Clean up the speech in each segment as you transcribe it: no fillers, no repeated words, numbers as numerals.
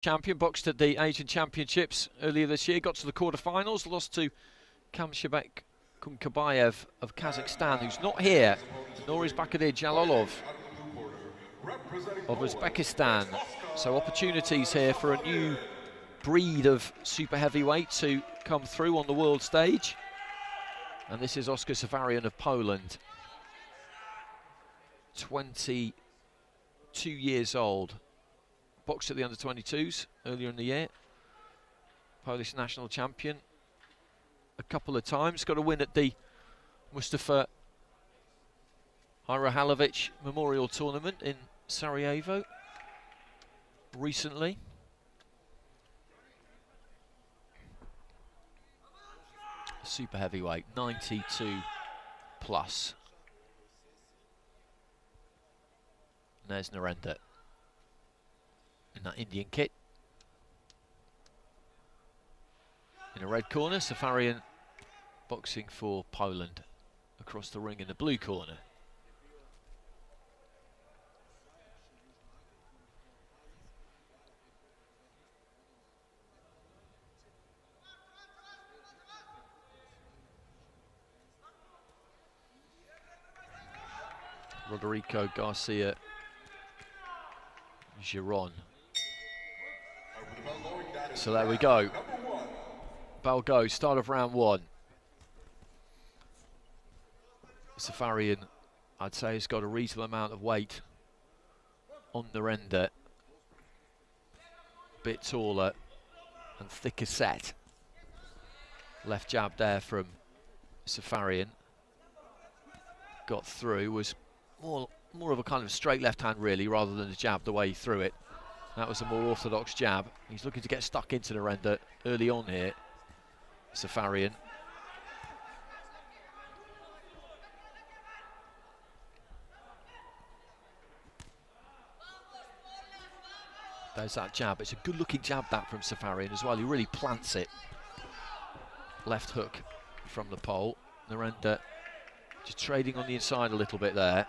champion, boxed at the Asian Championships earlier this year, got to the quarterfinals, lost to Kamshabek Kumkabayev of Kazakhstan, who's not here, nor is Bakadir Jalolov of Uzbekistan. So opportunities here for a new breed of super heavyweight to come through on the world stage. And this is D.Safaryan of Poland, 22 years old. Boxed at the under-22s earlier in the year. Polish national champion a couple of times. Got a win at the Mustafa Hajrihalovic Memorial Tournament in Sarajevo recently. Super heavyweight, 92 plus. And there's Narender in that Indian kit. In a red corner, Safaryan boxing for Poland across the ring in the blue corner. Rodrigo Garcia Giron. So there we go. Bell goes, start of round one. Safaryan, I'd say, has got a reasonable amount of weight on Narender. Bit taller and thicker set. Left jab there from Safaryan. Got through, was more of a kind of straight left hand really, rather than a jab the way he threw it. That was a more orthodox jab. He's looking to get stuck into Narender early on here, Safaryan. There's that jab. It's a good looking jab that from Safaryan as well. He really plants it. Left hook from the pole. Narender just trading on the inside a little bit there.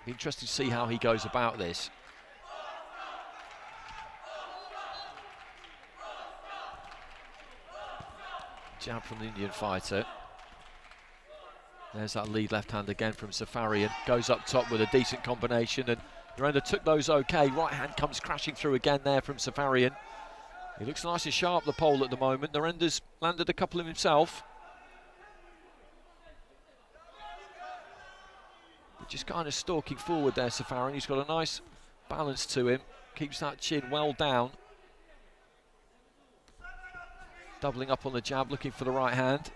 Be interested to see how he goes about this. Jab from the Indian fighter. There's that lead left hand again from Safaryan. Goes up top with a decent combination, and Narender took those okay. Right hand comes crashing through again there from Safaryan. He looks nice and sharp, the pole, at the moment. Narender's landed a couple of himself. But just kind of stalking forward there, Safaryan. He's got a nice balance to him. Keeps that chin well down. Doubling up on the jab, looking for the right hand.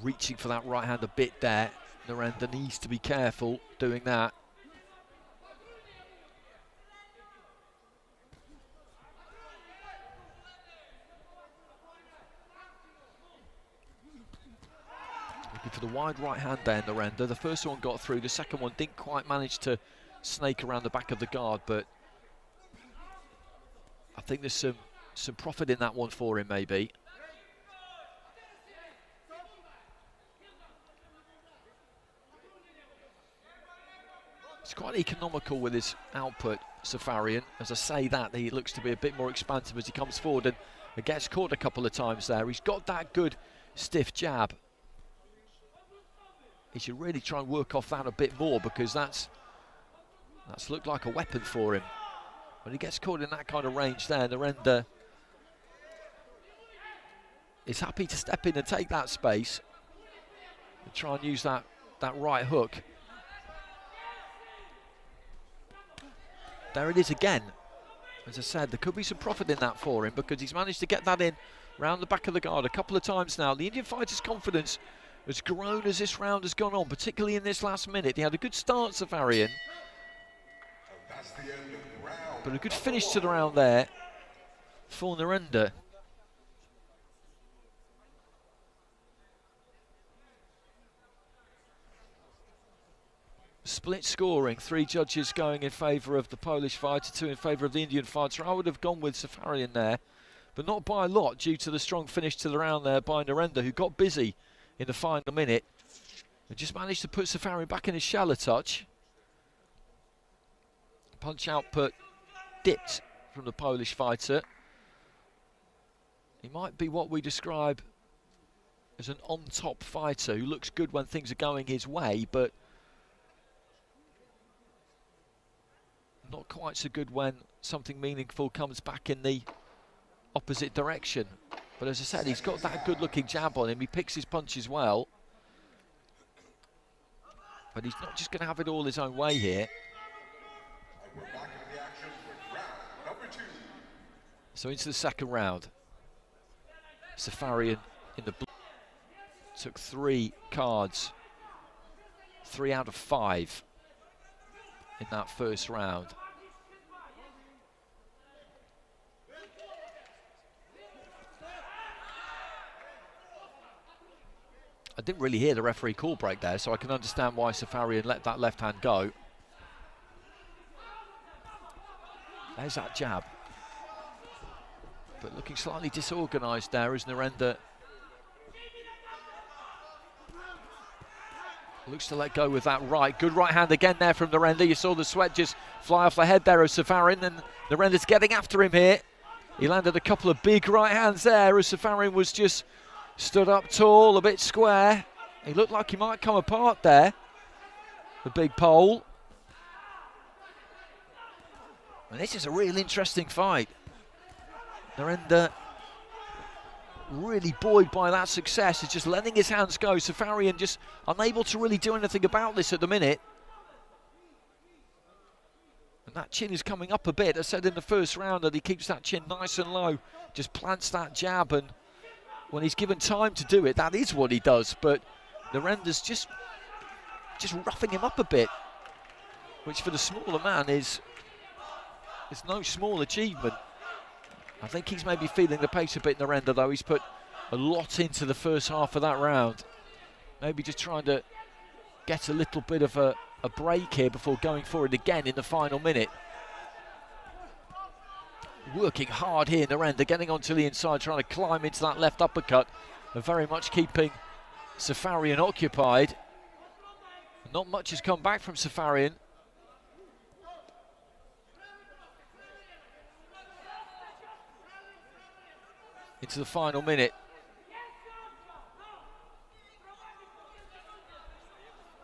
Reaching for that right hand a bit there. Narender needs to be careful doing that. Looking for the wide right hand there, Narender. The first one got through, the second one didn't quite manage to snake around the back of the guard, but I think there's some profit in that one for him, maybe. It's quite economical with his output, Safaryan. As I say that, he looks to be a bit more expansive as he comes forward and gets caught a couple of times there. He's got that good stiff jab. He should really try and work off that a bit more, because that's looked like a weapon for him. When he gets caught in that kind of range there, Narender is happy to step in and take that space and try and use that right hook. There it is again. As I said, there could be some profit in that for him, because he's managed to get that in round the back of the guard a couple of times now. The Indian fighter's confidence has grown as this round has gone on, particularly in this last minute. He had a good start, Safaryan, but a good finish to the round there for Narender. Split scoring, 3 judges going in favour of the Polish fighter, 2 in favour of the Indian fighter. I would have gone with Safaryan there, but not by a lot, due to the strong finish to the round there by Narender, who got busy in the final minute and just managed to put Safaryan back in his shell a touch. Punch output dipped from the Polish fighter. He might be what we describe as an on-top fighter who looks good when things are going his way, but not quite so good when something meaningful comes back in the opposite direction. But as I said, he's got that good-looking jab on him. He picks his punches well. But he's not just going to have it all his own way here. So into the second round. Safarian in the blue took 3 cards, 3 out of 5 in that first round. I didn't really hear the referee call break there, so I can understand why Safarian let that left hand go. There's that jab. But looking slightly disorganised there as Narender looks to let go with that right. Good right hand again there from Narender. You saw the sweat just fly off the head there of Safarian, and Narender's getting after him here. He landed a couple of big right hands there as Safarian was just stood up tall, a bit square. He looked like he might come apart there, the big pole. And this is a real interesting fight. Narender, really buoyed by that success, is just letting his hands go. Safarian just unable to really do anything about this at the minute. And that chin is coming up a bit. I said in the first round that he keeps that chin nice and low, just plants that jab, and when he's given time to do it, that is what he does. But Narender's just roughing him up a bit, which for the smaller man is no small achievement. I think he's maybe feeling the pace a bit, Narender, though. He's put a lot into the first half of that round. Maybe just trying to get a little bit of a break here before going for it again in the final minute. Working hard here, Narender, getting onto the inside, trying to climb into that left uppercut, and very much keeping Safarian occupied. Not much has come back from Safarian. Into the final minute.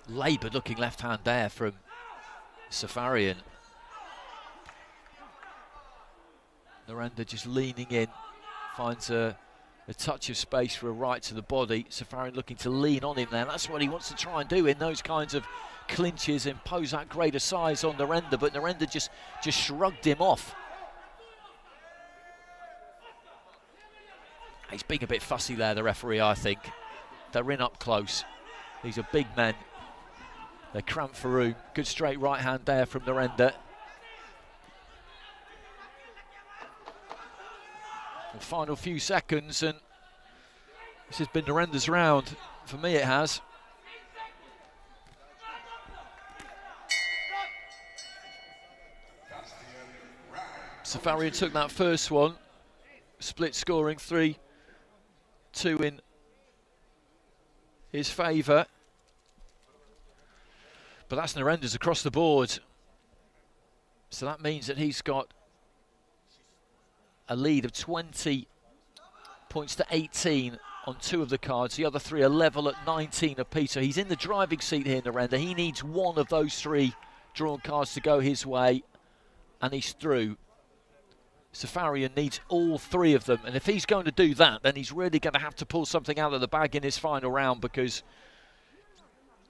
Laboured looking left hand there from Safarian. Narender just leaning in, finds a touch of space for a right to the body. Safarian looking to lean on him there. That's what he wants to try and do in those kinds of clinches, impose that greater size on Narender, but Narender just shrugged him off. He's being a bit fussy there, the referee, I think. They're in up close. These are big men. They're cramped for room. Good straight right hand there from Narender. The final few seconds, and this has been Narender's round. For me, it has. Safarian took that first one. Split scoring 3-2 in his favour. But that's Narender's across the board. So that means that he's got a lead of 20 points to 18 on 2 of the cards. The other 3 are level at 19 apiece. So he's in the driving seat here, Narender. He needs 1 of those 3 drawn cards to go his way, and he's through. Safarian needs all 3 of them, and if he's going to do that, then he's really going to have to pull something out of the bag in his final round, because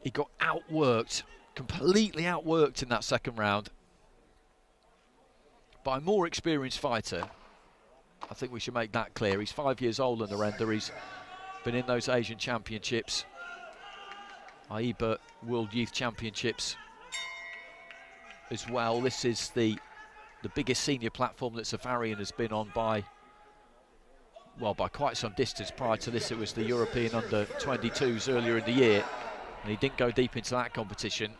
he got outworked, completely outworked in that second round by a more experienced fighter. I think we should make that clear. He's 5 years older than Narender. He's been in those Asian Championships, AIBA World Youth Championships as well. This is the biggest senior platform that Safarian has been on by quite some distance. Prior to this, it was the European under-22s earlier in the year, and he didn't go deep into that competition.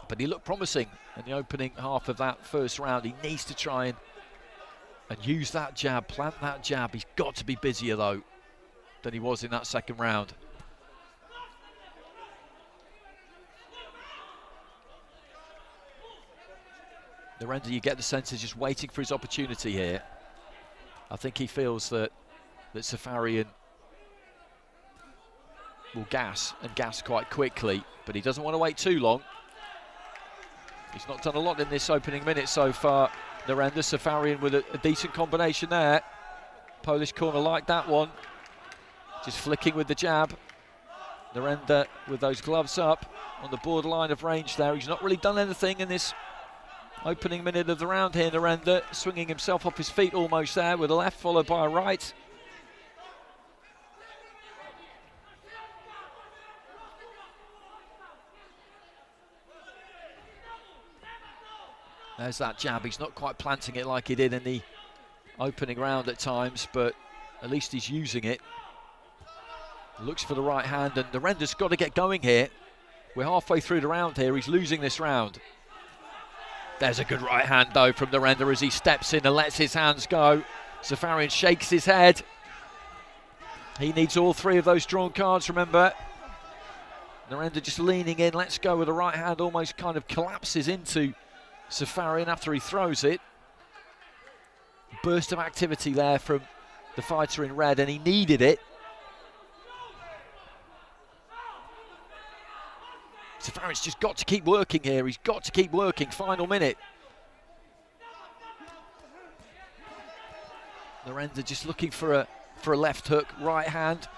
But he looked promising in the opening half of that first round. He needs to try and use that jab, plant that jab. He's got to be busier, though, than he was in that second round. Narender, you get the sense, is just waiting for his opportunity here. I think he feels that Safarian will gas quite quickly, but he doesn't want to wait too long. He's not done a lot in this opening minute so far. Narender, Safarian with a decent combination there. Polish corner like that one. Just flicking with the jab. Narender with those gloves up on the borderline of range there. He's not really done anything in this opening minute of the round here. Narender swinging himself off his feet almost there with a left followed by a right. There's that jab. He's not quite planting it like he did in the opening round at times, but at least he's using it. Looks for the right hand, and Narender's got to get going here. We're halfway through the round here. He's losing this round. There's a good right hand, though, from Narender as he steps in and lets his hands go. Safarian shakes his head. He needs all three of those drawn cards, remember. Narender just leaning in, lets go with the right hand, almost kind of collapses into Safarian after he throws it. Burst of activity there from the fighter in red, and he needed it. Safarian's just got to keep working here. He's got to keep working. Final minute. Narender just looking for a left hook. Right hand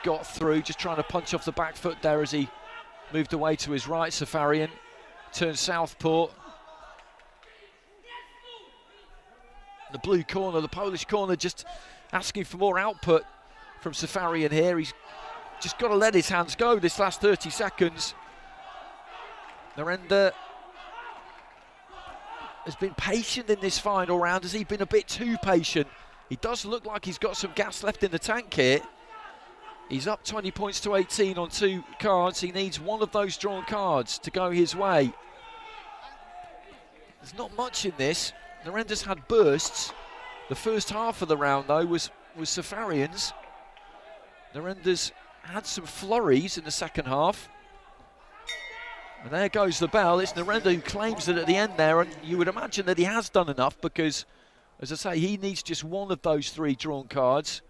got through. Just trying to punch off the back foot there as he moved away to his right. Safarian turns southpaw. The blue corner, the Polish corner, just asking for more output from Safarian here. He's just got to let his hands go this last 30 seconds. Narender has been patient in this final round. Has he been a bit too patient? He does look like he's got some gas left in the tank here. He's up 20 points to 18 on 2 cards. He needs one of those drawn cards to go his way. There's not much in this. Narender's had bursts. The first half of the round, though, was Safarian's. Narender's had some flurries in the second half. And there goes the bell. It's Narender who claims it at the end there, and you would imagine that he has done enough because, as I say, he needs just one of those 3 drawn cards.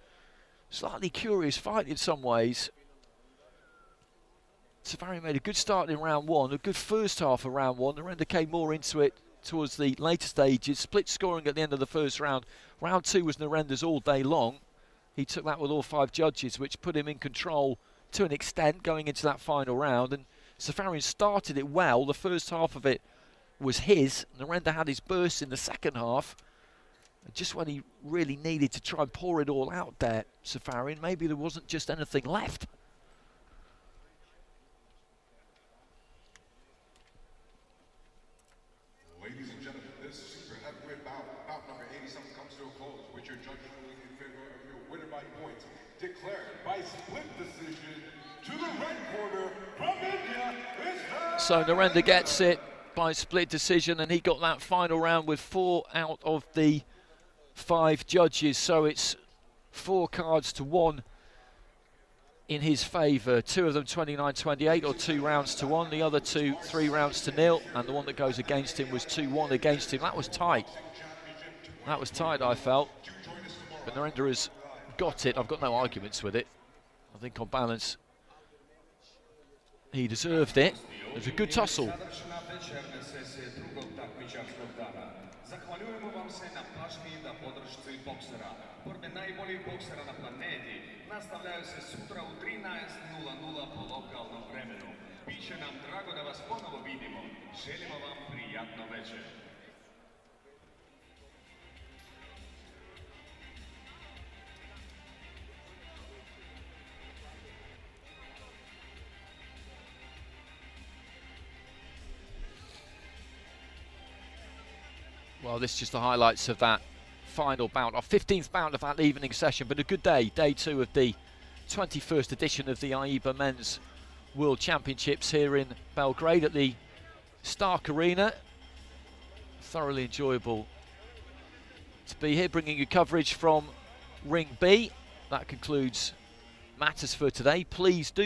Slightly curious fight in some ways. Safarian made a good start in round 1, a good first half of round 1. Narender came more into it towards the later stages. Split scoring at the end of the first round. Round 2 was Narender's all day long. He took that with all 5 judges, which put him in control to an extent going into that final round. And Safarian started it well. The first half of it was his. Narender had his burst in the second half. And just when he really needed to try and pour it all out there, Safarian, maybe there wasn't just anything left. Ladies and gentlemen, this super heavyweight bout number 87 comes to a close with your judges ruling in favor of your winner by points, declared by split decision to the red corner from India. So Narender gets it by split decision, and he got that final round with 4 out of the 5 judges. So it's 4 cards to 1 in his favour. 2 of them 29-28 or 2 rounds to 1. The other 2 3 rounds to 0, and the one that goes against him was 2-1 against him. That was tight. That was tight, I felt. But Narender has got it. I've got no arguments with it. I think on balance he deserved it. It was a good tussle. Nastavljaju se sutra u 13:00 po lokalnom vremenu. Biće nam drago da vas ponovo vidimo. Želimo vam prijatno večer. Well, this is just the highlights of that final bout, our 15th bout of that evening session, but a good day, day 2 of the 21st edition of the AIBA Men's World Championships here in Belgrade at the Stark Arena. Thoroughly enjoyable to be here, bringing you coverage from Ring B. That concludes matters for today. Please do